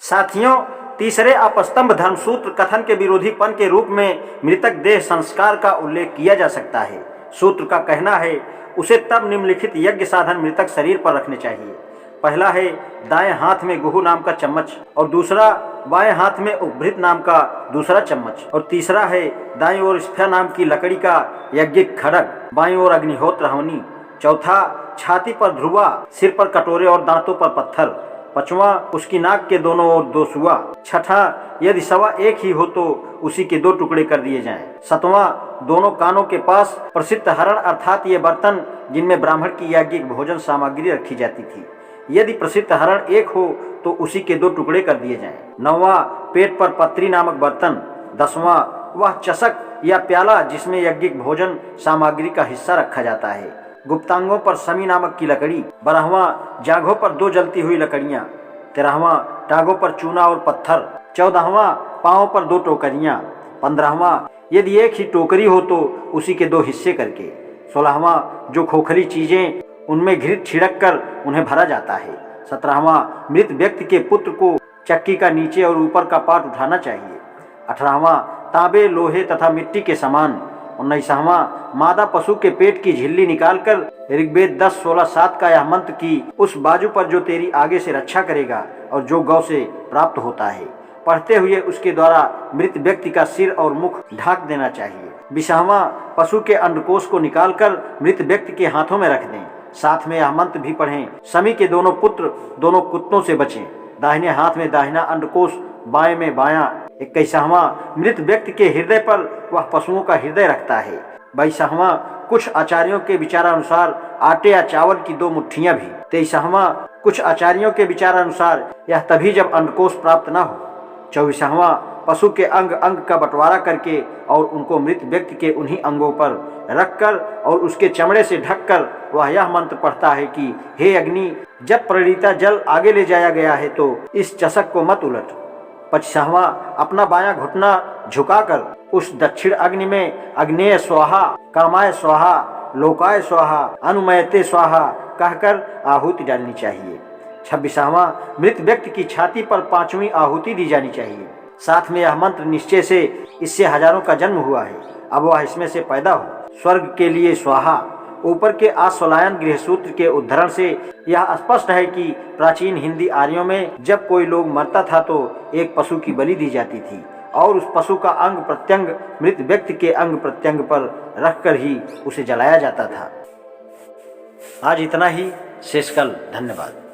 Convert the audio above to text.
साथियों, तीसरे अपस्तंभ धर्मसूत्र कथन के विरोधीपन के रूप में मृतक देह संस्कार का उल्लेख किया जा सकता है। सूत्र का कहना है उसे तब निम्नलिखित यज्ञ साधन मृतक शरीर पर रखने चाहिए। पहला है दाएं हाथ में गुहू नाम का चम्मच और दूसरा बाएं हाथ में उपभृत नाम का दूसरा चम्मच और तीसरा है दाईं ओर स्फया नाम की लकड़ी का यज्ञिक खड़ग, बाईं ओर अग्निहोत्र हवनी, चौथा छाती पर ध्रुवा, सिर पर कटोरे और दांतों पर पत्थर, पांचवा उसकी नाक के दोनों ओर 2 सुआ, छठा यदि सवा एक ही हो तो उसी के 2 टुकड़े कर दिए जाएं, सातवां दोनों कानों के पास प्रसिद्ध हरण अर्थात ये बर्तन जिनमें ब्राह्मण की यज्ञिक भोजन सामग्री रखी जाती थी, यदि प्रसिद्ध हरण एक हो तो उसी के 2 टुकड़े कर दिए जाएं, नौवां पेट पर पत्री नामक बर्तन, 10वां वह चषक या प्याला जिसमें यज्ञिक भोजन सामग्री का हिस्सा रखा जाता है, गुप्तांगों पर समी नामक की लकड़ी, 12वां जांघों पर 2 जलती हुई लकड़ियां, 13वां टांगों पर चूना और पत्थर, 14वां पांवों पर 2 टोकरियां, 15वां यदि एक ही टोकरी हो तो उसी के 2 हिस्से करके, 16वां जो खोखली चीजें उनमें घृत छिड़क कर उन्हें भरा जाता है, 17वां मृत व्यक्ति के पुत्र को चक्की का नीचे और ऊपर का पार्ट उठाना चाहिए, 18वां तांबे लोहे तथा मिट्टी के समान, 19वां मादा पशु के पेट की झिल्ली निकालकर ऋग्वेद 10:16-7 का यह मंत्र की उस बाजू पर जो तेरी आगे से रक्षा करेगा और जो गौ से प्राप्त होता है, पढ़ते हुए उसके द्वारा मृत व्यक्ति का सिर और मुख ढाक देना चाहिए। 20वां पशु के अंडकोश को निकालकर मृत व्यक्ति के हाथों में रख दें, साथ में यह मंत्र भी पढ़ें, समी के दोनों पुत्र दोनों कुत्तों से बचें, दाहिने हाथ में दाहिना अंडकोश, बाएं में बायां। 21वां मृत व्यक्ति के हृदय पर वह पशुओं का हृदय रखता है। 22वां कुछ आचार्यों के विचारानुसार आटे या चावल की 2 मुट्ठियां भी। 23वां कुछ आचार्यों के विचारानुसार यह तभी जब अंडकोश प्राप्त न हो। 24वां पशु के अंग अंग का बंटवारा करके और उनको मृत व्यक्ति के उन्हीं अंगों पर रखकर और उसके चमड़े से ढककर वह यह मंत्र पढ़ता है कि हे अग्नि, जब प्रणीता जल आगे ले जाया गया है तो इस चषक को मत उलट। 25वां अपना बायां घुटना झुकाकर उस दक्षिण अग्नि में अग्नेय स्वाहा, कामाय स्वाहा, लोकाय स्वाहा, अनुमयते स्वाहा कहकर आहुति डालनी चाहिए। 26वां मृत व्यक्ति की छाती पर 5वीं आहुति दी जानी चाहिए। साथ में यह मंत्र निश्चय से इससे हजारों का जन्म हुआ है, अब वह इसमें से पैदा हो। स्वर्ग के लिए स्वाहा। ऊपर के आस्वलायन गृहसूत्र के उद्धरण से यह स्पष्ट है कि प्राचीन हिंदी आर्यों में जब कोई लोग मरता था तो एक पशु की बलि दी जाती थी और उस पशु का अंग प्रत्यंग मृत व्यक्ति के अंग प्रत्यंग पर रखकर ही उसे जलाया जाता था। आज इतना ही, शेष कल। धन्यवाद।